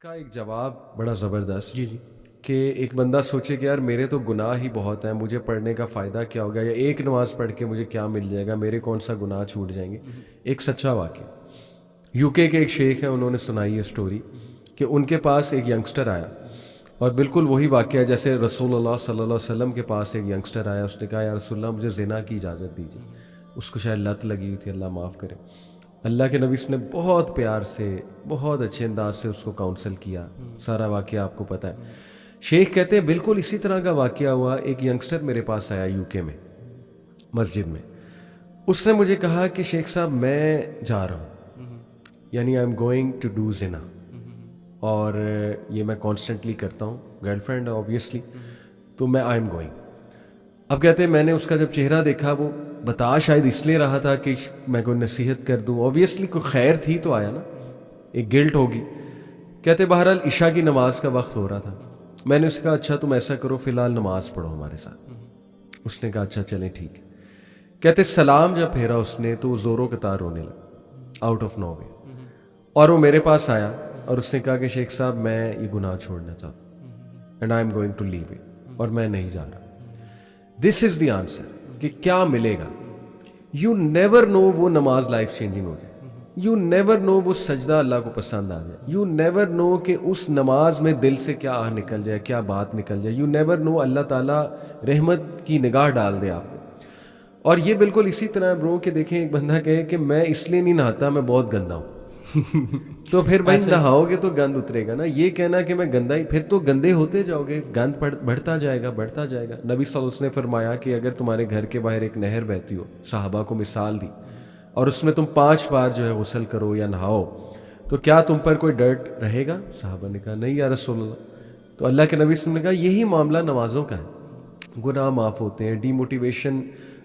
کا ایک جواب بڑا زبردست جی جی کہ ایک بندہ سوچے کہ یار میرے تو گناہ ہی بہت ہیں، مجھے پڑھنے کا فائدہ کیا ہوگا، یا ایک نماز پڑھ کے مجھے کیا مل جائے گا، میرے کون سا گناہ چھوٹ جائیں گے۔ ایک سچا واقعہ یو کے ایک شیخ ہیں، انہوں نے سنائی ہے اسٹوری کہ ان کے پاس ایک ینگسٹر آیا، اور بالکل وہی واقعہ جیسے رسول اللہ صلی اللہ علیہ وسلم کے پاس ایک ینگسٹر آیا، اس نے کہا یا رسول اللہ مجھے زنا کی اجازت دیجیے۔ اس کو شاید لت لگی ہوئی تھی، اللہ معاف کرے۔ اللہ کے نبی نے بہت پیار سے بہت اچھے انداز سے اس کو کاؤنسل کیا، سارا واقعہ آپ کو پتہ ہے۔ شیخ کہتے ہیں بالکل اسی طرح کا واقعہ ہوا، ایک ینگسٹر میرے پاس آیا یو کے میں مسجد میں، اس نے مجھے کہا کہ شیخ صاحب میں جا رہا ہوں، یعنی I am going to do زنا، اور یہ میں کانسٹنٹلی کرتا ہوں، گرل فرینڈ آبویسلی، تو میں آئی ایم گوئنگ۔ اب کہتے ہیں میں نے اس کا جب چہرہ دیکھا، وہ بتا شاید اس لیے رہا تھا کہ میں کوئی نصیحت کر دوں، آبویسلی کوئی خیر تھی تو آیا نا، ایک گلٹ ہوگی۔ کہتے بہرحال عشاء کی نماز کا وقت ہو رہا تھا، میں نے اسے کہا اچھا تم ایسا کرو فی الحال نماز پڑھو ہمارے ساتھ۔ اس نے کہا اچھا چلیں ٹھیک ہے۔ کہتے سلام جب پھیرا اس نے تو وہ زوروں کے تار رونے لگا، آؤٹ آف نو وے، اور وہ میرے پاس آیا اور اس نے کہا کہ شیخ صاحب میں یہ گناہ چھوڑنا چاہتا ہوں، and I am going to leave it, اور میں نہیں جا رہا۔ دس از دی آنسر کہ کیا ملے گا۔ یو نیور نو وہ نماز لائف چینجنگ ہو جائے، یو نیور نو وہ سجدہ اللہ کو پسند آ جائے، یو نیور نو کہ اس نماز میں دل سے کیا آہ نکل جائے، کیا بات نکل جائے، یو نیور نو اللہ تعالیٰ رحمت کی نگاہ ڈال دے آپ کو۔ اور یہ بالکل اسی طرح برو کہ دیکھیں ایک بندہ کہے کہ میں اس لیے نہیں نہاتا میں بہت گندا ہوں، تو پھر بھائی نہاؤ گے تو گند اترے گا نا۔ یہ کہنا کہ میں گندا ہی، پھر تو گندے ہوتے جاؤ گے، گند بڑھتا جائے گا بڑھتا جائے گا۔ نبی صلی اللہ علیہ وسلم نے فرمایا کہ اگر تمہارے گھر کے باہر ایک نہر بہتی ہو، صحابہ کو مثال دی، اور اس میں تم 5 بار جو ہے غسل کرو یا نہاؤ، تو کیا تم پر کوئی ڈرٹ رہے گا؟ صحابہ نے کہا نہیں یا رسول اللہ۔ تو اللہ کے نبی صلی اللہ علیہ وسلم نے کہا یہی معاملہ نمازوں کا ہے، گناہ معاف ہوتے ہیں، ڈی موٹیویشن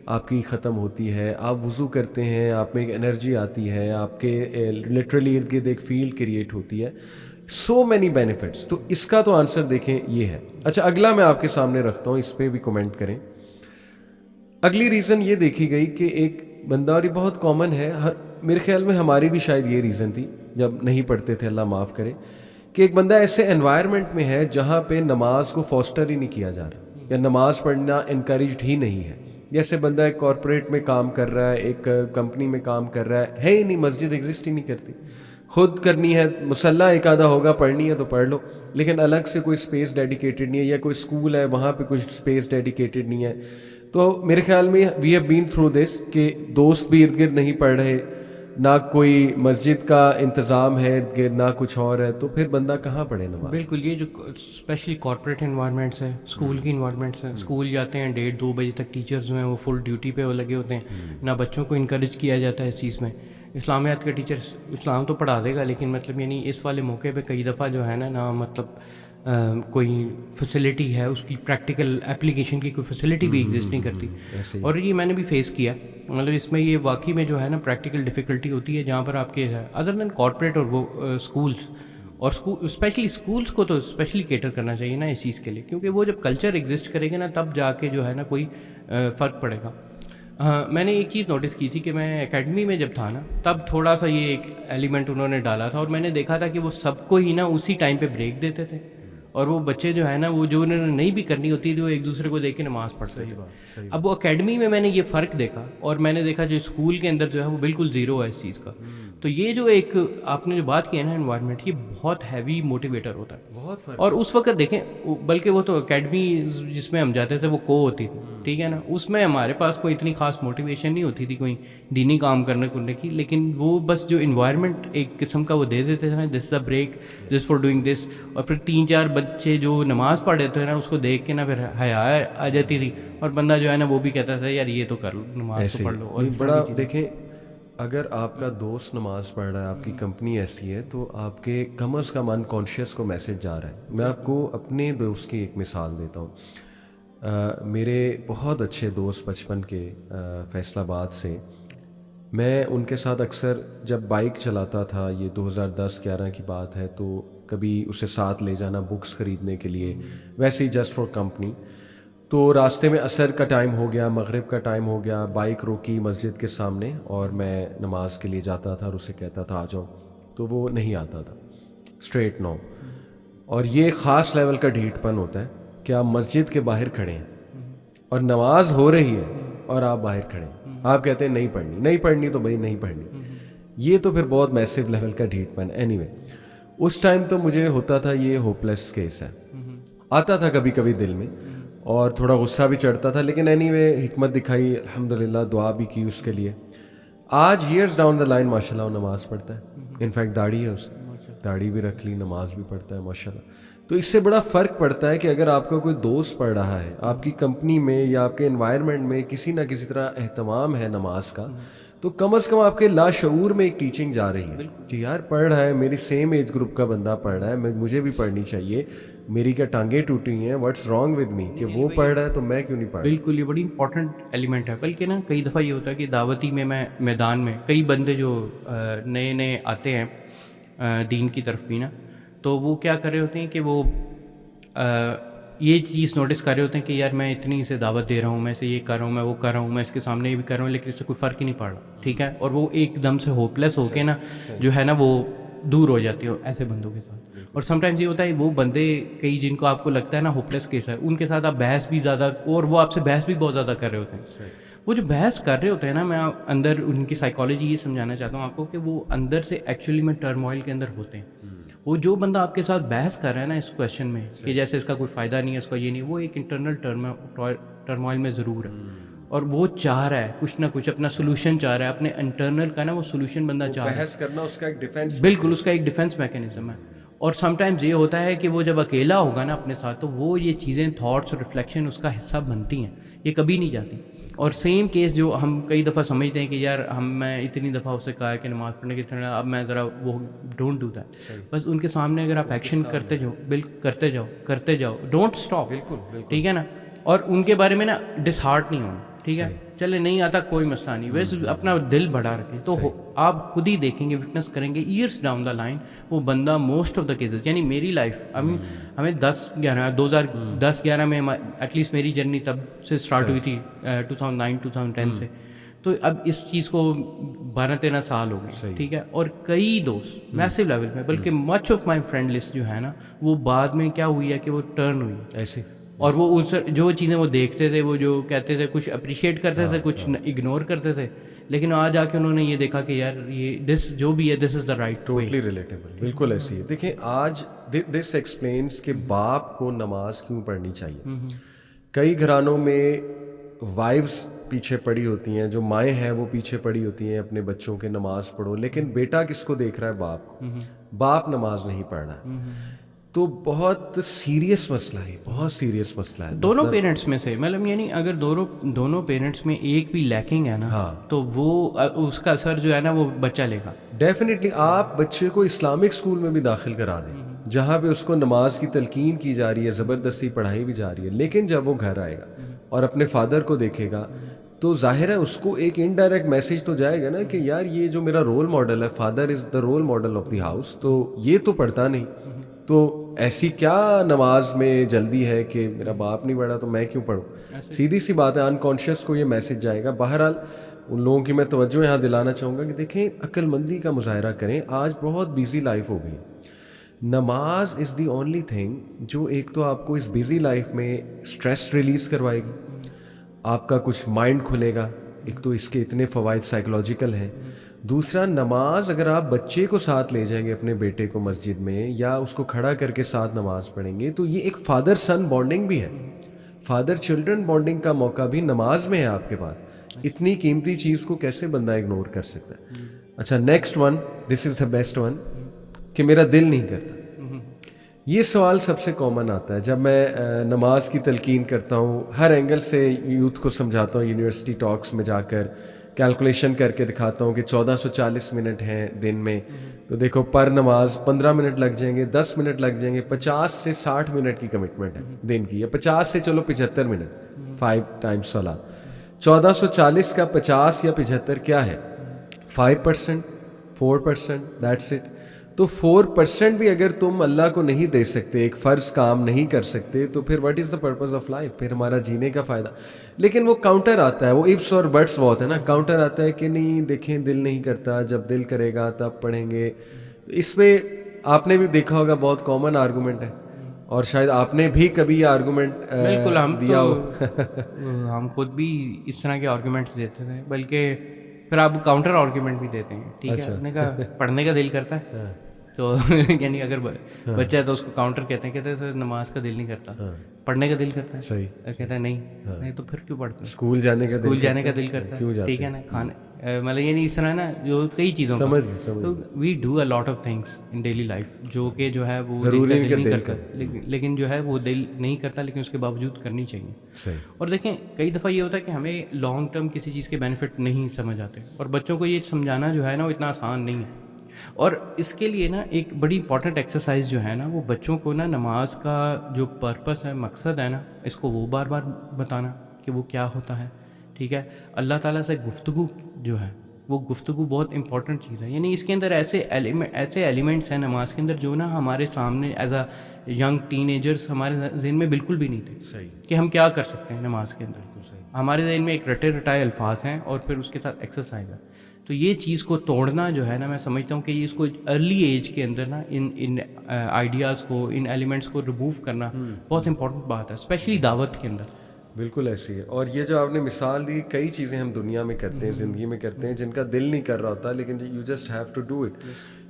آپ کی ختم ہوتی ہے، آپ وضو کرتے ہیں، آپ میں ایک انرجی آتی ہے، آپ کے لٹرلی ارد گرد ایک فیلڈ کریٹ ہوتی ہے، سو مینی بینیفٹس۔ تو اس کا تو آنسر دیکھیں یہ ہے۔ اچھا اگلا میں آپ کے سامنے رکھتا ہوں، اس پہ بھی کومنٹ کریں۔ اگلی ریزن یہ دیکھی گئی کہ ایک بندہ، اور یہ بہت کامن ہے، میرے خیال میں ہماری بھی شاید یہ ریزن تھی جب نہیں پڑھتے تھے، اللہ معاف کرے، کہ ایک بندہ ایسے انوائرمنٹ میں ہے جہاں پہ نماز کو فوسٹر ہی نہیں کیا جا رہا، یا نماز پڑھنا انکریجڈ ہی نہیں ہے۔ جیسے بندہ ایک کارپوریٹ میں کام کر رہا ہے، ایک کمپنی میں کام کر رہا ہے ہی نہیں، مسجد ایگزسٹ ہی نہیں کرتی، خود کرنی ہے، مسلح ایک آدھا ہوگا، پڑھنی ہے تو پڑھ لو، لیکن الگ سے کوئی سپیس ڈیڈیکیٹڈ نہیں ہے، یا کوئی سکول ہے وہاں پہ کوئی سپیس ڈیڈیکیٹڈ نہیں ہے۔ تو میرے خیال میں we have been through this کہ دوست بھی ارد گرد نہیں پڑھ رہے، نہ کوئی مسجد کا انتظام ہے ارد گرد، نہ کچھ اور ہے، تو پھر بندہ کہاں پڑھے نماز؟ بالکل، یہ جو اسپیشلی کارپوریٹ انوائرمنٹس ہیں، اسکول کی انوائرمنٹس ہیں، اسکول جاتے ہیں 1:30-2 بجے تک، ٹیچرز جو ہیں وہ فل ڈیوٹی پہ وہ لگے ہوتے ہیں، نہ بچوں کو انکریج کیا جاتا ہے اس چیز میں۔ اسلامیات کا ٹیچر اسلام تو پڑھا دے گا، لیکن مطلب یعنی اس والے موقع پہ کئی دفعہ جو ہے نا مطلب کوئی فیسلٹی ہے اس کی، پریکٹیکل اپلیکیشن کی کوئی فیسلٹی بھی ایگزسٹ نہیں کرتی، اور یہ میں نے بھی فیس کیا۔ مطلب اس میں یہ واقعی میں جو ہے نا پریکٹیکل ڈیفیکلٹی ہوتی ہے، جہاں پر آپ کے ادر دین کارپوریٹ اور وہ اسکولس، اور اسپیشلی اسکولس کو تو اسپیشلی کیٹر کرنا چاہیے نا اس چیز کے لیے، کیونکہ وہ جب کلچر ایگزسٹ کرے گا نا تب جا کے جو ہے نا کوئی فرق پڑے گا۔ میں نے ایک چیز نوٹس کی تھی کہ میں اکیڈمی میں جب تھا نا تب تھوڑا سا یہ ایک ایلیمنٹ انہوں نے ڈالا تھا، اور میں نے دیکھا تھا کہ وہ سب کو ہی نا اسی ٹائم پہ بریک دیتے تھے، اور وہ بچے جو ہے نا وہ جو انہوں نے نہیں بھی کرنی ہوتی تھی وہ ایک دوسرے کو دیکھ کے نماز پڑھتے تھے۔ اب وہ اکیڈمی میں نے یہ فرق دیکھا، اور میں نے دیکھا جو اسکول کے اندر جو ہے وہ بالکل زیرو ہے اس چیز کا۔ تو یہ جو ایک آپ نے جو بات کی ہے نا انوائرمنٹ، یہ بہت ہیوی موٹیویٹر ہوتا ہے، بہت فرق۔ اور اس وقت دیکھیں بلکہ وہ تو اکیڈمی جس میں ہم جاتے تھے وہ کو ہوتی تھی، ٹھیک ہے نا، اس میں ہمارے پاس کوئی اتنی خاص موٹیویشن نہیں ہوتی تھی کوئی دینی کام کرنے کی، لیکن وہ بس جو انوائرمنٹ ایک قسم کا وہ دے دیتے تھے نا، دس دا break just for doing this, اور پھر 3-4 بچے جو نماز پڑھ رہے تھے نا اس کو دیکھ کے نا پھر حیا آ جاتی تھی، اور بندہ جو ہے نا وہ بھی کہتا تھا یار یہ تو کر لو، نماز تو پڑھ لو۔ اور بڑا دیکھیں، اگر آپ کا دوست نماز پڑھ رہا ہے، آپ کی کمپنی ایسی ہے، تو آپ کے کم از کم انکانشیس کو میسج جا رہا ہے۔ میں آپ کو اپنے دوست کی ایک مثال دیتا ہوں۔ میرے بہت اچھے دوست بچپن کے، فیصل آباد سے، میں ان کے ساتھ اکثر جب بائک چلاتا تھا، یہ 2010-11 کی بات ہے، تو کبھی اسے ساتھ لے جانا بکس خریدنے کے لیے، ویسے ہی جسٹ فار کمپنی۔ تو راستے میں عصر کا ٹائم ہو گیا، مغرب کا ٹائم ہو گیا، بائک روکی مسجد کے سامنے، اور میں نماز کے لیے جاتا تھا اور اسے کہتا تھا آ جاؤ، تو وہ نہیں آتا تھا، اسٹریٹ نو۔ اور یہ خاص لیول کا ڈھیٹ پن ہوتا ہے کہ آپ مسجد کے باہر کھڑے ہیں اور نماز ہو رہی ہے اور آپ باہر کھڑے ہیں, آپ کہتے ہیں نہیں پڑھنی تو بھائی نہیں پڑھنی. یہ تو پھر بہت میسو لیول کا ڈھیٹ پن. اینی وے اس ٹائم تو مجھے ہوتا تھا یہ ہوپ لیس کیس ہے, آتا تھا کبھی کبھی دل میں اور تھوڑا غصہ بھی چڑھتا تھا, لیکن اینی وے حکمت دکھائی, الحمدللہ دعا بھی کی اس کے لیے. آج ایئرز ڈاؤن دا لائن ماشاء اللہ نماز پڑھتا ہے, انفیکٹ داڑھی ہے اس کی, داڑھی بھی رکھ لی, نماز بھی پڑھتا ہے ماشاء اللہ. تو اس سے بڑا فرق پڑتا ہے کہ اگر آپ کا کوئی دوست پڑھ رہا ہے, آپ کی کمپنی میں یا آپ کے انوائرمنٹ میں کسی نہ کسی طرح اہتمام ہے نماز کا, تو کم از کم آپ کے لاشعور میں ایک ٹیچنگ جا رہی ہے کہ یار پڑھ رہا ہے, میری سیم ایج گروپ کا بندہ پڑھ رہا ہے, مجھے بھی پڑھنی چاہیے, میری کیا ٹانگیں ٹوٹی ہیں, واٹس رانگ ود می کہ وہ پڑھ رہا ہے تو میں کیوں نہیں پڑھ رہا. بالکل, یہ بڑی امپورٹنٹ ایلیمنٹ ہے. بلکہ نا کئی دفعہ یہ ہوتا ہے کہ دعوتی میں میدان میں کئی بندے جو نئے آتے ہیں دین کی طرف بھی نا, تو وہ کیا کر رہے ہوتے ہیں کہ وہ یہ چیز نوٹس کر رہے ہوتے ہیں کہ یار میں اتنی سے دعوت دے رہا ہوں, میں اسے یہ کر رہا ہوں, میں وہ کر رہا ہوں, میں اس کے سامنے یہ بھی کر رہا ہوں, لیکن اس سے کوئی فرق ہی نہیں پڑ رہا, ٹھیک ہے, اور وہ ایک دم سے ہوپ لیس ہو کے نا جو ہے نا وہ دور ہو جاتی ہو ایسے بندوں کے ساتھ. اور سم ٹائمز یہ ہوتا ہے وہ بندے کئی جن کو آپ کو لگتا ہے نا ہوپ لیس کیس ہے, ان کے ساتھ آپ بحث بھی زیادہ, اور وہ آپ سے بحث بھی بہت زیادہ کر رہے ہوتے ہیں. وہ جو بحث کر رہے ہوتے ہیں نا, میں اندر ان کی سائیکالوجی یہ سمجھانا چاہتا ہوں آپ کو کہ وہ اندر سے ایکچولی میں ٹرموائل کے اندر ہوتے ہیں. وہ جو بندہ آپ کے ساتھ بحث کر رہا ہے نا اس کویشچن میں کہ جیسے اس کا کوئی فائدہ نہیں ہے, اس کا یہ نہیں, وہ ایک انٹرنل ٹرموائل میں ضرور ہے, اور وہ چاہ رہا ہے کچھ نہ کچھ اپنا سولوشن چاہ رہا ہے, اپنے انٹرنل کا نا وہ سولوشن بندہ چاہ رہا ہے. بحث کرنا اس کا ایک ڈیفینس, بالکل اس کا ایک ڈیفینس میکینزم ہے. اور سم ٹائمز یہ ہوتا ہے کہ وہ جب اکیلا ہوگا نا اپنے ساتھ, تو وہ یہ چیزیں تھاٹس اور ریفلیکشن اس کا حصہ بنتی ہیں, یہ کبھی نہیں جاتی. اور سیم کیس جو ہم کئی دفعہ سمجھتے ہیں کہ یار میں اتنی دفعہ اسے کہا ہے کہ نماز پڑھنے کی طرح, اب میں ذرا وہ ڈونٹ ڈو دیٹ. بس ان کے سامنے اگر آپ ایکشن کرتے جاؤ, ڈونٹ اسٹاپ, بالکل ٹھیک ہے نا, اور ان کے بارے میں نا ڈس ہارٹ نہیں ہونا, ٹھیک ہے, چلے نہیں آتا کوئی مسئلہ نہیں, ویسے اپنا دل بڑھا رکھیں تو آپ خود ہی دیکھیں گے, وٹنس کریں گے, ایئرس ڈاؤن دا لائن وہ بندہ موسٹ آف دا کیسز, یعنی میری لائف ہمیں 2010-11 میں ایٹ لیسٹ میری جرنی تب سے اسٹارٹ ہوئی تھی 2009-2010 سے, تو اب اس چیز کو 12-13 سال ہو گئے, ٹھیک ہے, اور کئی دوست میسو لیول میں, بلکہ much of my friend list جو ہے نا وہ بعد میں کیا ہوئی ہے کہ وہ ٹرن ہوئی ایسے, اور وہ ان سے جو چیزیں وہ دیکھتے تھے, وہ جو کہتے تھے, کچھ اپریشیٹ کرتے تھے, کچھ اگنور کرتے تھے, لیکن آج آ کے انہوں نے یہ دیکھا کہ یار یہ دس جو بھی ہے دس از دا رائٹ, ٹوٹلی ریلیٹیبل, بالکل ایسی ہے. دیکھیں آج دس ایکسپلینس کہ باپ کو نماز کیوں پڑھنی چاہیے. کئی گھرانوں میں وائفز پیچھے پڑی ہوتی ہیں, جو مائیں ہیں وہ پیچھے پڑی ہوتی ہیں اپنے بچوں کے نماز پڑھو, لیکن بیٹا کس کو دیکھ رہا ہے, باپ کو. باپ نماز نہیں پڑھ رہا ہے, تو بہت سیریس مسئلہ ہے, بہت سیریس مسئلہ ہے. دونوں پیرنٹس میں سے, مطلب یعنی اگر دونوں پیرنٹس میں ایک بھی لیکنگ ہے نا, تو وہ اس کا اثر جو ہے نا وہ بچہ لے گا. ڈیفینیٹلی آپ بچے کو اسلامک اسکول میں بھی داخل کرا دیں, جہاں پہ اس کو نماز کی تلقین کی جا رہی ہے, زبردستی پڑھائی بھی جا رہی ہے, لیکن جب وہ گھر آئے گا اور اپنے فادر کو دیکھے گا تو ظاہر ہے اس کو ایک انڈائریکٹ میسج تو جائے گا نا کہ یار یہ جو میرا رول ماڈل ہے, father is the role model of the house, تو یہ تو پڑھتا نہیں, تو ایسی کیا نماز میں جلدی ہے کہ میرا باپ نہیں پڑھا تو میں کیوں پڑھوں. سیدھی سی بات ہے, انکانشیس کو یہ میسج جائے گا. بہرحال ان لوگوں کی میں توجہ یہاں دلانا چاہوں گا کہ دیکھیں عقل مندی کا مظاہرہ کریں. آج بہت بیزی لائف ہو گئی, نماز از دی اونلی تھنگ جو ایک تو آپ کو اس بیزی لائف میں اسٹریس ریلیز کروائے گی, آپ کا کچھ مائنڈ کھلے گا, ایک تو اس کے اتنے فوائد سائیکولوجیکل ہیں. دوسرا, نماز اگر آپ بچے کو ساتھ لے جائیں گے اپنے بیٹے کو مسجد میں, یا اس کو کھڑا کر کے ساتھ نماز پڑھیں گے, تو یہ ایک فادر سن بانڈنگ بھی ہے, فادر چلڈرن بانڈنگ کا موقع بھی نماز میں ہے آپ کے پاس. اتنی قیمتی چیز کو کیسے بندہ اگنور کر سکتا ہے. اچھا, next one, this is the best one, کہ میرا دل نہیں کرتا. یہ سوال سب سے کامن آتا ہے جب میں نماز کی تلقین کرتا ہوں, ہر اینگل سے یوتھ کو سمجھاتا ہوں, یونیورسٹی ٹاکس میں جا کر کیلکولیشن کر کے دکھاتا ہوں کہ 1440 منٹ ہیں دن میں, تو دیکھو پر نماز 15 منٹ لگ جائیں گے, 10 منٹ لگ جائیں گے, 50 سے 60 منٹ کی کمٹمنٹ ہے دن کی, یا 50 سے چلو 75 منٹ, 5 ٹائمز صلاۃ. 1440 کا 50 یا 75 کیا ہے, 5%, 4%, دیٹس اٹ. تو 4% بھی اگر تم اللہ کو نہیں دے سکتے, ایک فرض کام نہیں کر سکتے, تو پھر what is the purpose of life, پھر ہمارا جینے کا فائدہ. لیکن وہ کاؤنٹر آتا ہے, وہ ifs اور بٹس بہت ہے نا, کاؤنٹر آتا ہے کہ نہیں دیکھیں دل نہیں کرتا, جب دل کرے گا تب پڑھیں گے. اس پہ آپ نے بھی دیکھا ہوگا بہت کامن آرگومنٹ ہے, اور شاید آپ نے بھی کبھی یہ آرگومنٹ بالکل ہم دیا ہو. ہم خود بھی اس طرح کے آرگومنٹس دیتے تھے, بلکہ پھر آپ کاؤنٹر آرگومنٹ بھی دیتے ہیں, ٹھیک ہے, اپنے کا پڑھنے کا دل کرتا ہے تو یعنی اگر بچہ ہے تو اس کو کاؤنٹر کہتے ہیں سر نماز کا دل نہیں کرتا, پڑھنے کا دل کرتا ہے, صحیح کہتا ہے نہیں تو پھر کیوں پڑھتے ہیں, اسکول جانے کا دل کرتا ہے, ٹھیک ہے نا, کھانے مطلب یعنی اس طرح نا جو کئی چیزوں سمجھ تو we do a lot of things in daily life جو کہ جو ہے وہ ضروری دل نہیں کرتا, لیکن جو ہے وہ دل نہیں کرتا, لیکن اس کے باوجود کرنی چاہیے. صحیح. اور دیکھیں کئی دفعہ یہ ہوتا ہے کہ ہمیں لانگ ٹرم کسی چیز کے بینیفٹ نہیں سمجھ آتے, اور بچوں کو یہ سمجھانا جو ہے نا وہ اتنا آسان نہیں ہے. اور اس کے لیے نا ایک بڑی امپورٹنٹ ایکسرسائز جو ہے نا وہ بچوں کو نا نماز کا جو پرپس ہے, مقصد ہے نا, اس کو وہ بار بار بتانا کہ وہ کیا ہوتا ہے, ٹھیک ہے. اللہ تعالیٰ سے گفتگو جو ہے وہ گفتگو بہت امپورٹنٹ چیز ہے, یعنی اس کے اندر ایسے ایلیمنٹس ہیں نماز کے اندر جو نا ہمارے سامنے as a young ten agers ہمارے ذہن میں بالکل بھی نہیں تھے. صحیح. کہ ہم کیا کر سکتے ہیں نماز کے اندر. ہمارے ذہن میں ایک رٹائے الفاظ ہیں اور پھر اس کے ساتھ ایکسرسائز ہے. تو یہ چیز کو توڑنا جو ہے نا, میں سمجھتا ہوں کہ اس کو ارلی ایج کے اندر نا ان آئیڈیاز کو, ان ایلیمنٹس کو ریموو کرنا بہت امپورٹنٹ بات ہے, اسپیشلی دعوت کے اندر. بالکل ایسی ہے. اور یہ جو آپ نے مثال دی, کئی چیزیں ہم دنیا میں کرتے ہیں, زندگی میں کرتے ہیں, جن کا دل نہیں کر رہا ہوتا, لیکن you just have to do it.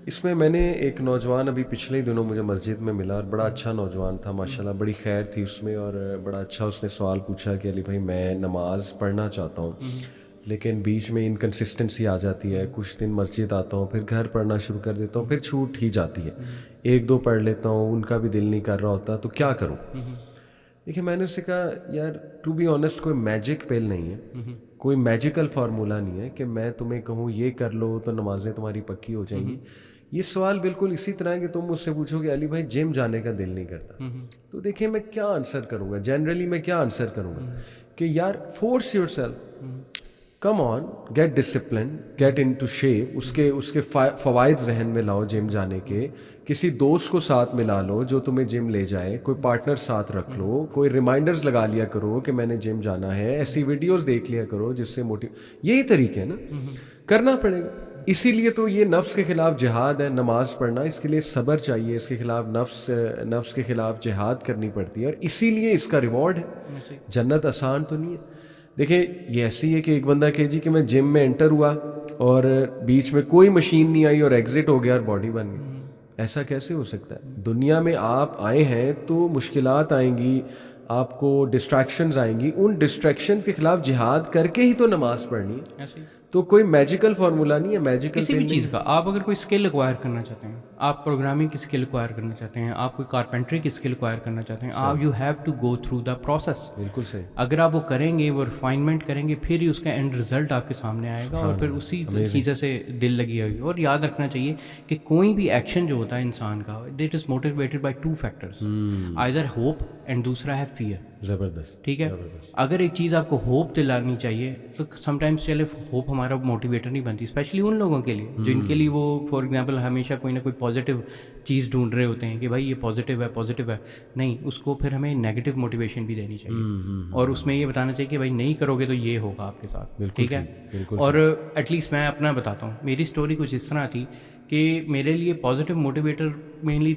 اس میں نے ایک نوجوان ابھی پچھلے دنوں مجھے مسجد میں ملا, اور بڑا اچھا نوجوان تھا ماشاءاللہ, بڑی خیر تھی اس میں, اور بڑا اچھا اس نے سوال پوچھا کہ علی بھائی میں نماز پڑھنا چاہتا ہوں, لیکن بیچ میں انکنسسٹنسی آ جاتی ہے, کچھ دن مسجد آتا ہوں, پھر گھر پڑھنا شروع کر دیتا ہوں, پھر چھوٹ ہی جاتی ہے, ایک دو پڑھ لیتا ہوں, ان کا بھی دل نہیں کر رہا ہوتا, تو کیا کروں. دیکھیے میں نے اس سے کہا یار ٹو بی آنیسٹ کوئی میجک پل نہیں ہے, کوئی میجیکل فارمولا نہیں ہے کہ میں تمہیں کہوں یہ کر لو تو نمازیں تمہاری پکی ہو جائیں گی. یہ سوال بالکل اسی طرح ہے کہ تم مجھ سے پوچھو کہ علی بھائی جم جانے کا دل نہیں کرتا, تو دیکھیں میں کیا آنسر کروں گا, جنرلی میں کیا آنسر کروں گا کہ یار force yourself, come on, get discipline, get into shape. اس کے فوائد ذہن میں لاؤ جم جانے کے, کسی دوست کو ساتھ ملا لو جو تمہیں جم لے جائے, کوئی پارٹنر ساتھ رکھ لو, کوئی ریمائنڈرز لگا لیا کرو کہ میں نے جم جانا ہے, ایسی ویڈیوز دیکھ لیا کرو جس سے یہی طریقے ہے نا, کرنا پڑے گا. اسی لیے تو یہ نفس کے خلاف جہاد ہے نماز پڑھنا, اس کے لیے صبر چاہیے, اس کے خلاف نفس کے خلاف جہاد کرنی پڑتی ہے, اور اسی لیے اس کا ریوارڈ ہے. جنت آسان تو نہیں ہے. دیکھیں یہ ایسی ہے کہ ایک بندہ کہ جی کہ میں جم میں انٹر ہوا اور بیچ میں کوئی مشین نہیں آئی اور ایگزٹ ہو گیا اور باڈی بن گئی, ایسا کیسے ہو سکتا ہے. دنیا میں آپ آئے ہیں تو مشکلات آئیں گی, آپ کو ڈسٹریکشنز آئیں گی, ان ڈسٹریکشن کے خلاف جہاد کر کے ہی تو نماز پڑھنی ہے. تو کوئی میجیکل فارمولا نہیں ہے, میجیکل کسی بھی چیز کا. آپ اگر کوئی اسکل ایکوائر کرنا چاہتے ہیں, آپ پروگرامنگ کی اسکل ایکوائر کرنا چاہتے ہیں, آپ کوئی کارپینٹری کی اسکل ایکوائر کرنا چاہتے ہیں, آپ you have to go through the process. بالکل صحیح. اگر آپ وہ کریں گے, وہ ریفائنمنٹ کریں گے, پھر ہی اس کا اینڈ رزلٹ آپ کے سامنے آئے گا, اور پھر اسی چیزیں سے دل لگی ہوگی. اور یاد رکھنا چاہیے کہ کوئی بھی ایکشن جو ہوتا ہے انسان کا, that is motivated by two factors, either hope and دوسرا ہے فیئر. زبردست. ٹھیک ہے. اگر ایک چیز آپ کو ہوپ دلانی چاہیے تو سم ٹائمس چلے ہوپ ہمارا موٹیویٹر نہیں بنتی, اسپیشلی ان لوگوں کے لیے جن کے لیے وہ فار ایگزامپل ہمیشہ کوئی نہ کوئی پازیٹیو چیز ڈھونڈ رہے ہوتے ہیں کہ بھائی یہ پازیٹیو ہے. نہیں, اس کو پھر ہمیں نیگیٹو موٹیویشن بھی دینی چاہیے, اور اس میں یہ بتانا چاہیے کہ بھائی نہیں کرو گے تو یہ ہوگا آپ کے ساتھ. ٹھیک ہے. اور ایٹ لیسٹ میں اپنا بتاتا ہوں, میری اسٹوری کچھ اس طرح تھی کہ میرے لیے پازیٹیو موٹیویٹر مینلی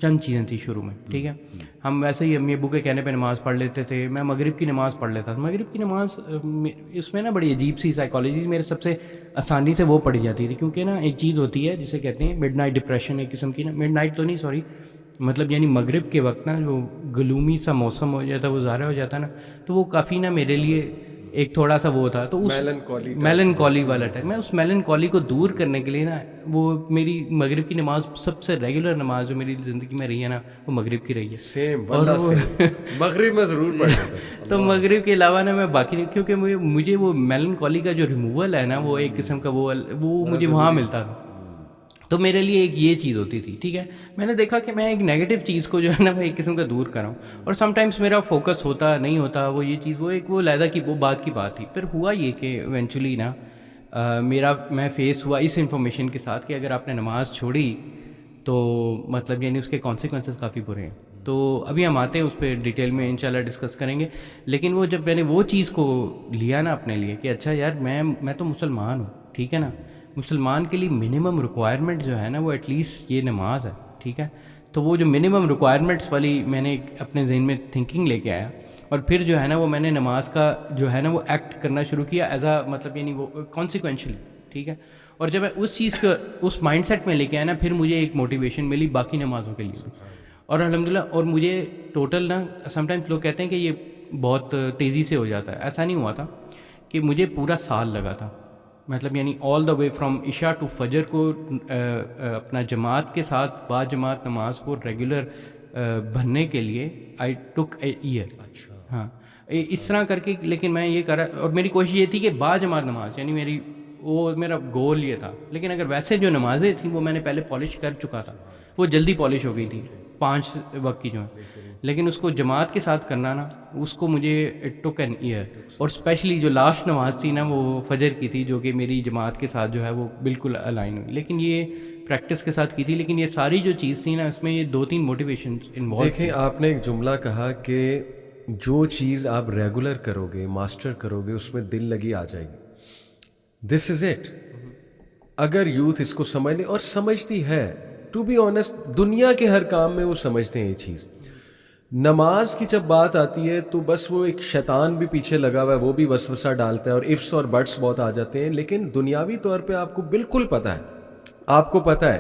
چند چیزیں تھیں شروع میں. ٹھیک ہے. ہم ویسے ہی امی ابو کے کہنے پہ نماز پڑھ لیتے تھے. میں مغرب کی نماز پڑھ لیتا تھا. مغرب کی نماز اس میں نا بڑی عجیب سی سائیکالوجی میرے سب سے آسانی سے وہ پڑھی جاتی تھی, کیونکہ نا ایک چیز ہوتی ہے جسے کہتے ہیں مڈ نائٹ ڈپریشن, ایک قسم کی نا, مڈ نائٹ تو نہیں سوری, مطلب یعنی مغرب کے وقت نا جو گلومی سا موسم ہو جاتا ہے, وہ ظاہر ہو جاتا ہے نا, تو وہ کافی نا میرے لیے ایک تھوڑا سا وہ تھا. تو اس میلن کالی والا ٹائم, میں اس میلن کالی کو دور کرنے کے لیے نا, وہ میری مغرب کی نماز سب سے ریگولر نماز جو میری زندگی میں رہی ہے نا, وہ مغرب کی رہی ہے. سیم مغرب میں ضرور پڑھتا تھا. تو مغرب کے علاوہ نا میں باقی نہیں, کیونکہ مجھے وہ میلن کالی کا جو ریموول ہے نا, وہ ایک قسم کا وہ مجھے وہاں ملتا تھا. تو میرے لیے ایک یہ چیز ہوتی تھی. ٹھیک ہے. میں نے دیکھا کہ میں ایک نیگیٹو چیز کو جو ہے نا میں ایک قسم کا دور کر رہا ہوں, اور سم ٹائمس میرا فوکس ہوتا نہیں ہوتا, وہ یہ چیز وہ ایک وہ علیحدہ کی وہ بات کی بات تھی. پھر ہوا یہ کہ ایونچولی نا میں فیس ہوا اس انفارمیشن کے ساتھ کہ اگر آپ نے نماز چھوڑی تو مطلب یعنی اس کے کانسیکوینسز کافی برے ہیں. تو ابھی ہم آتے ہیں اس پہ ڈیٹیل میں انشاءاللہ ڈسکس کریں گے. لیکن وہ جب میں نے وہ چیز کو لیا نا اپنے لیے کہ اچھا یار میں تو مسلمان ہوں, ٹھیک ہے نا, مسلمان کے لیے منیمم ریکوائرمنٹ جو ہے نا وہ ایٹ لیسٹ یہ نماز ہے. ٹھیک ہے. تو وہ جو منیمم ریکوائرمنٹس والی میں نے اپنے ذہن میں تھنکنگ لے کے آیا, اور پھر جو ہے نا وہ میں نے نماز کا جو ہے نا وہ ایکٹ کرنا شروع کیا ایز اے مطلب یعنی وہ کانسیکوینشلی, ٹھیک ہے. اور جب میں اس چیز کو اس مائنڈ سیٹ میں لے کے آیا نا, پھر مجھے ایک موٹیویشن ملی باقی نمازوں کے لیے. اور الحمدللہ, اور مجھے ٹوٹل نا سم ٹائمس لوگ کہتے ہیں کہ یہ بہت تیزی سے ہو جاتا ہے, ایسا نہیں ہوا تھا کہ مجھے پورا سال لگا تھا. مطلب یعنی آل دا وے فرام عشاء ٹو فجر کو اپنا جماعت کے ساتھ با جماعت نماز کو ریگولر بھرنے کے لیے آئی ٹک اے ایئر. اچھا. ہاں اس طرح کر کے, لیکن میں یہ کر رہا, اور میری کوشش یہ تھی کہ با جماعت نماز, یعنی میرا گول یہ تھا. لیکن اگر ویسے جو نمازیں تھیں وہ میں نے پہلے پالش کر چکا تھا, وہ جلدی پالش ہو گئی تھی 5 وقت کی جو ہے. لیکن اس کو جماعت کے ساتھ کرنا نا, اس کو مجھے اٹ ٹک این ایئر. اور اسپیشلی جو لاسٹ نماز تھی نا وہ فجر کی تھی, جو کہ میری جماعت کے ساتھ جو ہے وہ بالکل الائن ہوئی. لیکن یہ پریکٹس کے ساتھ کی تھی. لیکن یہ ساری جو چیز تھی نا, اس میں یہ 2-3 موٹیویشن انوالو. دیکھیں, آپ نے ایک جملہ کہا کہ جو چیز آپ ریگولر کرو گے, ماسٹر کرو گے, اس میں دل لگی آ جائے گی. دس از اٹ. اگر یوتھ اس کو سمجھ لے, اور سمجھتی ہے, ٹو بی آنیسٹ دنیا کے ہر کام میں وہ سمجھتے ہیں یہ چیز. نماز کی جب بات آتی ہے تو بس وہ ایک شیطان بھی پیچھے لگا ہوا ہے, وہ بھی وسوسہ ڈالتا ہے, اور ifs اور بٹس بہت آ جاتے ہیں. لیکن دنیاوی طور پہ آپ کو بالکل پتہ ہے, آپ کو پتہ ہے,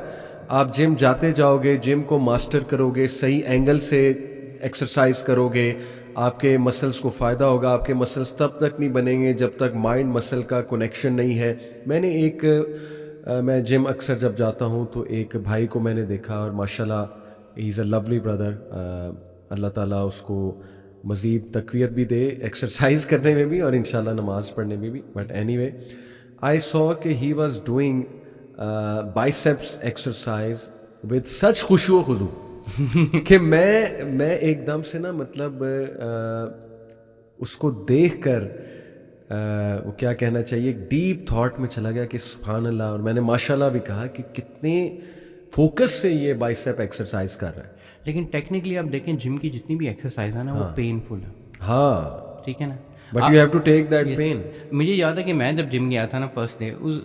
آپ جم جاتے جاؤ گے, جم کو ماسٹر کرو گے, صحیح اینگل سے ایکسرسائز کرو گے, آپ کے مسلس کو فائدہ ہوگا. آپ کے مسلس تب تک نہیں بنیں گے جب تک مائنڈ مسل کا کنیکشن نہیں ہے. میں جم اکثر جب جاتا ہوں تو ایک بھائی کو میں نے دیکھا, اور ماشاءاللہ ہی از اے لولی بردر. اللہ تعالیٰ اس کو مزید تقویت بھی دے ایکسرسائز کرنے میں بھی, اور انشاءاللہ نماز پڑھنے میں بھی. But any way, I saw کہ he was doing biceps exercise with such خشوع و خضوع کہ میں ایک دم سے نا مطلب اس کو دیکھ کر وہ کیا کہنا چاہیے, ایک ڈیپ تھاٹ میں چلا گیا کہ سبحان اللہ. اور میں نے ماشاءاللہ بھی کہا کہ کتنے فوکس سے یہ بائسیپ ایکسرسائز کر رہا ہے. لیکن ٹیکنیکلی آپ دیکھیں جم کی جتنی بھی ایکسرسائز ہے نا وہ پینفل ہے. ہاں, ٹھیک ہے نا, but you have to take that pain. مجھے یاد ہے کہ میں جب جم گیا تھا نا فرسٹ ڈے, اس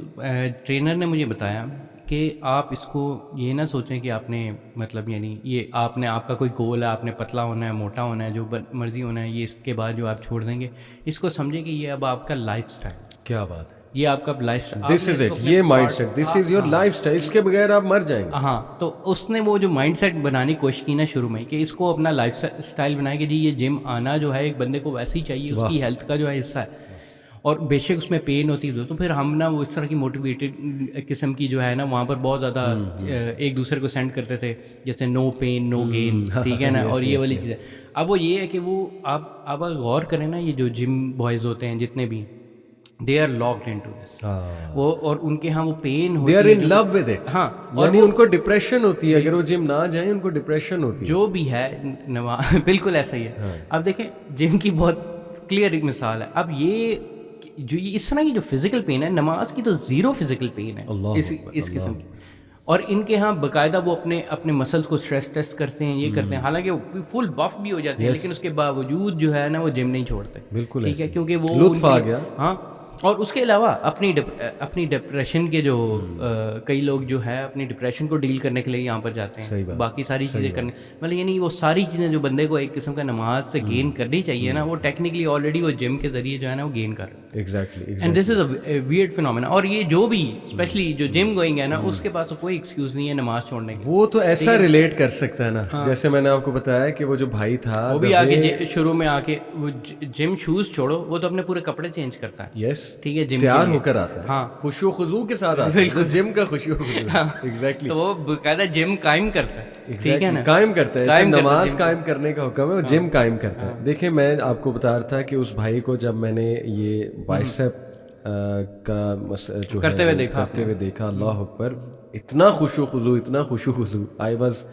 ٹرینر نے مجھے بتایا کہ آپ اس کو یہ نہ سوچیں کہ آپ نے مطلب یعنی یہ آپ کا کوئی گول ہے, آپ نے پتلا ہونا ہے, موٹا ہونا ہے, جو مرضی ہونا ہے, یہ اس کے بعد جو آپ چھوڑ دیں گے, اس کو سمجھیں کہ یہ اب آپ کا لائف اسٹائل. کیا بات ہے, یہ آپ کا lifestyle, this is it, یہ mindset, this is your lifestyle, اس کے بغیر آپ مر جائیں گے. ہاں, تو اس نے وہ جو مائنڈ سیٹ بنانے کی کوشش کی نا شروع میں, کہ اس کو اپنا لائف اسٹائل بنائے کہ جی یہ جم آنا جو ہے ایک بندے کو ویسے ہی چاہیے, اس کی ہیلتھ کا جو ہے حصہ ہے. اور بے شک اس میں پین ہوتی ہے, تو پھر ہم نا وہ اس طرح کی موٹیویٹڈ قسم کی جو ہے نا وہاں پر بہت زیادہ ایک دوسرے کو سینڈ کرتے تھے, جیسے نو پین نو گین, ٹھیک ہے نا. اور یہ والی چیز ہے. اب وہ یہ ہے کہ وہ آپ غور کریں نا, یہ جو جم بوائز ہوتے ہیں جتنے بھی, they are locked into this. وہ اور ان کے ہاں وہ پین ہوتی ہے, they are in love with it. ہاں, یعنی ان کو ڈپریشن ہوتی ہے, اگر وہ جم نہ جائیں ان کو ڈپریشن ہوتی ہے. جو بھی ہے بالکل ایسا ہی ہے. اب دیکھیں جم کی بہت کلیئر ایک مثال ہے. اب یہ جو اس طرح کی جو فزیکل پین ہے, نماز کی تو زیرو فزیکل پین ہے اس قسم کی. اور ان کے ہاں باقاعدہ وہ اپنے مسلس کو اسٹریس ٹیسٹ کرتے ہیں, یہ کرتے ہیں, حالانکہ وہ فل بف بھی ہو جاتے ہیں, لیکن اس کے باوجود جو ہے نا وہ جم نہیں چھوڑتے. بالکل ٹھیک ہے, کیونکہ وہ لطف آ گیا. ہاں, اور اس کے علاوہ اپنی ڈپریشن کے جو کئی لوگ جو ہے اپنی ڈپریشن کو ڈیل کرنے کے لیے یہاں پر جاتے ہیں, باقی ساری چیزیں کرنے, مطلب یعنی وہ ساری چیزیں جو بندے کو ایک قسم کا نماز سے گین کرنی چاہیے نا, وہ ٹیکنیکلی آلریڈی وہ جم کے ذریعے جو ہے نا وہ گین کر رہے ہیں. Exactly. And this is a weird phenomena. اور یہ جو بھی اسپیشلی جو جم گوئنگ ہے نا, اس کے پاس کوئی ایکسکیوز نہیں ہے نماز چھوڑنے کی. وہ تو ایسا ریلیٹ کر سکتا ہے نا, جیسے میں نے آپ کو بتایا کہ وہ جو بھائی تھا وہ بھی آگے شروع میں آ کے وہ جم شوز چھوڑو, وہ تو اپنے پورے کپڑے چینج کرتا ہے. یس, ٹھیک ہے, جم تیار ہو کر آتا ہے. ہاں, خوشی و خضوع کے ساتھ آتا ہے, تو جم کا خوشی و خضوع. ایگزیکٹلی. تو وہ باقاعدہ جم قائم کرتا ہے. ٹھیک ہے نا, قائم کرتا ہے. نماز قائم کرنے کا حکم ہے, وہ جم قائم کرتا ہے. دیکھیں میں آپ کو بتا رہا تھا کہ اس بھائی کو جب میں نے یہ بائسیپ کا جو کرتے ہوئے دیکھا, اللہ اکبر, اتنا خوش و خضوع, I was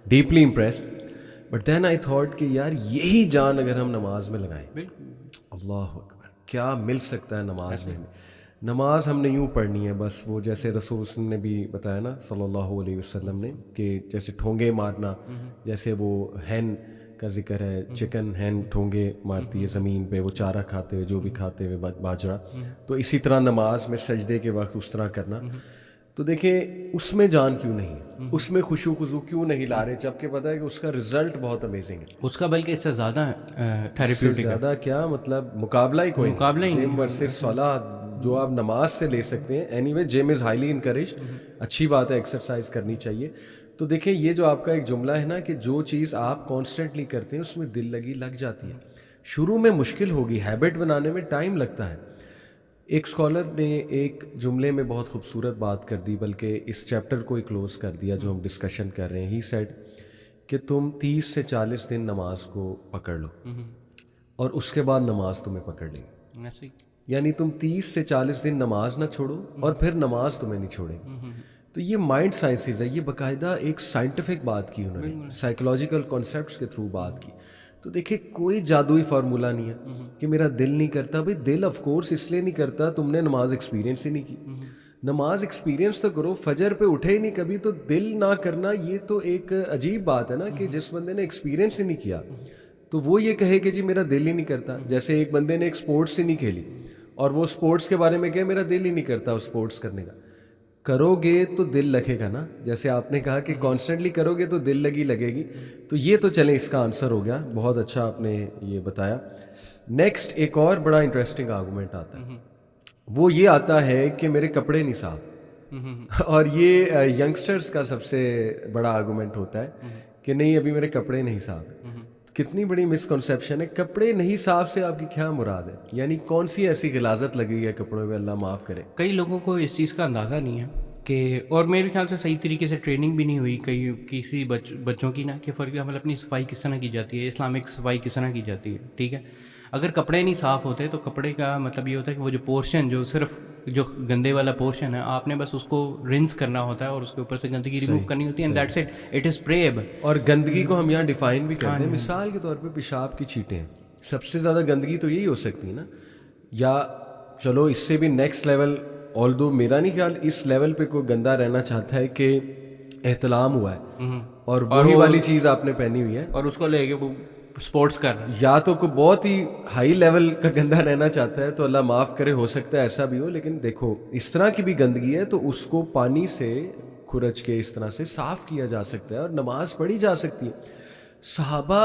deeply impressed. But then I thought کہ یار یہی جان اگر ہم نماز میں لگائیں, اللہ اکبر, کیا مل سکتا ہے نماز میں. نماز ہم نے یوں پڑھنی ہے بس, وہ جیسے رسول نے بھی بتایا نا صلی اللہ علیہ وسلم نے, کہ جیسے ٹھونگے مارنا, جیسے وہ ہین کا ذکر ہے, چکن ہین ٹھونگے مارتی ہے زمین پہ, وہ چارہ کھاتے ہوئے, جو بھی کھاتے ہوئے باجرا, تو اسی طرح نماز میں سجدے کے وقت اس طرح کرنا. تو دیکھیں اس میں جان کیوں نہیں، اس میں خوشو خضو کیوں نہیں لا رہے، جبکہ پتہ ہے کہ اس کا رزلٹ بہت امیزنگ ہے، اس کا بلکہ اس سے زیادہ اس سے تھیراپیوٹک ہے. زیادہ کیا مطلب مقابلہ ہی کوئی مقابلہ ہی جم ورسز صلاح جو آپ نماز سے لے سکتے ہیں. Any way gym is highly encouraged, اچھی بات ہے، ایکسرسائز کرنی چاہیے. تو دیکھیں یہ جو آپ کا ایک جملہ ہے نا کہ جو چیز آپ کانسٹنٹلی کرتے ہیں اس میں دل لگی لگ جاتی ہے. شروع میں مشکل ہوگی، ہیبٹ بنانے میں ٹائم لگتا ہے. ایک اسکالر نے ایک جملے میں بہت خوبصورت بات کر دی، بلکہ اس چیپٹر کو ہی کلوز کر دیا جو ہم ڈسکشن کر رہے ہیں. ہی سیڈ کہ تم 30 سے 40 دن نماز کو پکڑ لو اور اس کے بعد نماز تمہیں پکڑ لے گی. ایسے ہی. یعنی تم 30 سے 40 دن نماز نہ چھوڑو اور پھر نماز تمہیں نہیں چھوڑے گی. تو یہ مائنڈ سائنسز ہے، یہ باقاعدہ ایک سائنٹیفک بات کی انہوں نے، سائیکولوجیکل کانسیپٹس کے تھرو بات کی. تو دیکھیں کوئی جادوئی فارمولہ نہیں ہے کہ میرا دل نہیں کرتا. بھائی دل آف کورس اس لیے نہیں کرتا، تم نے نماز ایکسپیرینس ہی نہیں کی. نماز ایکسپیرینس تو کرو، فجر پہ اٹھے ہی نہیں کبھی تو دل نہ کرنا یہ تو ایک عجیب بات ہے نا کہ جس بندے نے ایکسپیرینس ہی نہیں کیا تو وہ یہ کہے کہ جی میرا دل ہی نہیں کرتا. جیسے ایک بندے نے ایک سپورٹس ہی نہیں کھیلی اور وہ سپورٹس کے بارے میں کہے میرا دل ہی نہیں کرتا وہ سپورٹس کرنے کا. کرو گے تو دل لگے گا نا، جیسے آپ نے کہا کہ کانسٹنٹلی کرو گے تو دل لگے گی. تو یہ تو چلیں اس کا آنسر ہو گیا، بہت اچھا آپ نے یہ بتایا. نیکسٹ ایک اور بڑا انٹرسٹنگ آرگومنٹ آتا ہے، وہ یہ آتا ہے کہ میرے کپڑے نہیں صاف. اور یہ ینگسٹرز کا سب سے بڑا آرگومنٹ ہوتا ہے کہ نہیں ابھی میرے کپڑے نہیں صاف. کتنی بڑی مسکنسیپشن ہے. کپڑے نہیں صاف سے آپ کی کیا مراد ہے؟ یعنی کون سی ایسی غلاظت لگی ہے کپڑوں میں، اللہ معاف کرے. کئی لوگوں کو اس چیز کا اندازہ نہیں ہے کہ، اور میرے خیال سے صحیح طریقے سے ٹریننگ بھی نہیں ہوئی کسی بچوں کی نا، کہ فار ایگزامپل اپنی صفائی کس طرح کی جاتی ہے، اسلامک صفائی کس طرح کی جاتی ہے. ٹھیک ہے، اگر کپڑے نہیں صاف ہوتے تو کپڑے کا مطلب یہ ہوتا ہے کہ وہ جو پورشن جو صرف جو گندے والا پورشن ہے آپ نے بس اس کو رنس کرنا ہوتا ہے اور اس کے اوپر سے گندگی ریموو کرنی ہوتی ہے، اینڈ دیٹس اٹ از پریب. اور گندگی کو ہم یہاں ڈیفائن بھی کرتے ہیں، مثال کے طور پہ پیشاب کی چھینٹیں ہیں، سب سے زیادہ گندگی تو یہی ہو سکتی ہے نا. یا چلو اس سے بھی نیکسٹ لیول، آلدو میرا نہیں خیال اس لیول پہ کوئی گندا رہنا چاہتا ہے کہ احتلام ہوا ہے اور وہی والی چیز آپ نے پہنی ہوئی ہے اور اس کو لے کے وہ اسپورٹس کر رہا ہے. یا تو کوئی بہت ہی ہائی لیول کا گندا رہنا چاہتا ہے تو اللہ معاف کرے، ہو سکتا ہے ایسا بھی ہو. لیکن دیکھو اس طرح کی بھی گندگی ہے تو اس کو پانی سے کھرچ کے اس طرح سے صاف کیا جا سکتا ہے اور نماز پڑھی جا سکتی ہے. صحابہ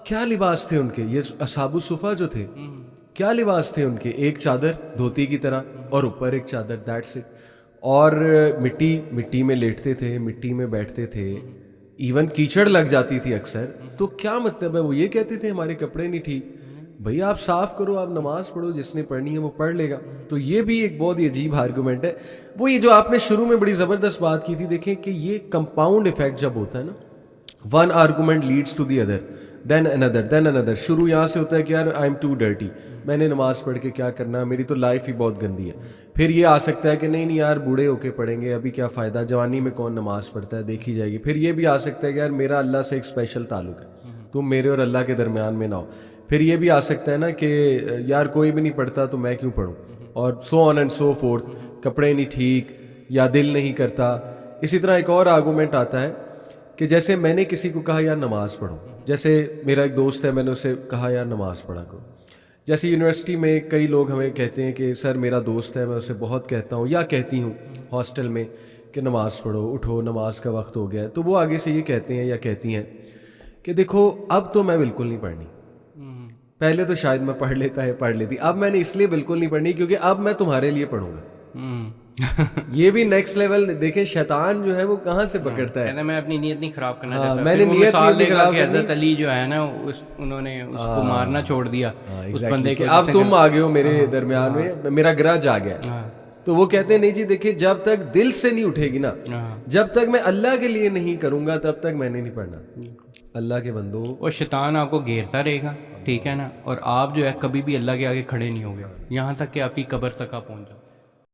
کیا لباس تھے ان کے، یہ اصحاب الصفہ جو تھے کیا لباس تھے ان کے، ایک چادر دھوتی کی طرح اور اوپر ایک چادر، دیٹس اٹ. اور مٹی میں لیٹتے تھے، مٹی میں بیٹھتے تھے، ایون کیچڑ لگ جاتی تھی اکثر. تو کیا مطلب ہے، وہ یہ کہتے تھے ہمارے کپڑے نہیں ٹھیک. بھئی آپ صاف کرو، آپ نماز پڑھو، جس نے پڑھنی ہے وہ پڑھ لے گا. تو یہ بھی ایک بہت ہی عجیب آرگومنٹ ہے. وہ یہ جو آپ نے شروع میں بڑی زبردست بات کی تھی، دیکھیں کہ یہ کمپاؤنڈ ایفیکٹ جب ہوتا ہے نا، one argument leads to the other then اندر. شروع یہاں سے ہوتا ہے کہ یار آئی ایم ٹو ڈرٹی، میں نے نماز پڑھ کے کیا کرنا، میری تو لائف ہی بہت گندی ہے. پھر یہ آ سکتا ہے کہ نہیں یار بوڑھے ہو کے پڑھیں گے، ابھی کیا فائدہ، جوانی میں کون نماز پڑھتا ہے، دیکھی جائے گی. پھر یہ بھی آ سکتا ہے کہ یار میرا اللہ سے ایک اسپیشل تعلق ہے، تم میرے اور اللہ کے درمیان میں نہ ہو. پھر یہ بھی آ سکتا ہے نا کہ یار کوئی بھی نہیں پڑھتا تو میں کیوں پڑھوں، اور سو آن اینڈ سو فورتھ. کپڑے نہیں ٹھیک یا دل نہیں کرتا. اسی طرح ایک اور آرگومنٹ آتا ہے کہ جیسے میں نے کسی کو کہا یار نماز پڑھو، جیسے میرا ایک دوست ہے، میں نے اسے کہا یار نماز پڑھا کرو. جیسے یونیورسٹی میں کئی لوگ ہمیں کہتے ہیں کہ سر میرا دوست ہے، میں اسے بہت کہتا ہوں یا کہتی ہوں ہاسٹل میں کہ نماز پڑھو، اٹھو نماز کا وقت ہو گیا ہے. تو وہ آگے سے یہ کہتے ہیں یا کہتی ہیں کہ دیکھو اب تو میں بالکل نہیں پڑھنی، پہلے تو شاید میں پڑھ لیتی، اب میں نے اس لیے بالکل نہیں پڑھنی کیونکہ اب میں تمہارے لیے پڑھوں گا. یہ بھی نیکسٹ لیول. دیکھیں شیطان جو ہے وہ کہاں سے پکڑتا ہے، میں اپنی نیت نہیں خراب کرنا چاہتا. میں نے نیت نہیں خراب کرنی. حضرت علی جو ہے نا انہوں نے اس کو مارنا چھوڑ دیا اس بندے کو، اب تم آ گئے ہو میرے درمیان میں، میرا گرج آ گیا. تو وہ کہتے ہیں نہیں جی دیکھیں جب تک دل سے نہیں اٹھے گی نا، جب تک میں اللہ کے لیے نہیں کروں گا تب تک میں نے نہیں پڑھنا. اللہ کے بندو، اور شیطان آپ کو گھیرتا رہے گا، ٹھیک ہے نا، اور آپ جو ہے کبھی بھی اللہ کے آگے کھڑے نہیں ہوگے یہاں تک کہ آپ کی قبر تک آپ پہنچ جاؤ.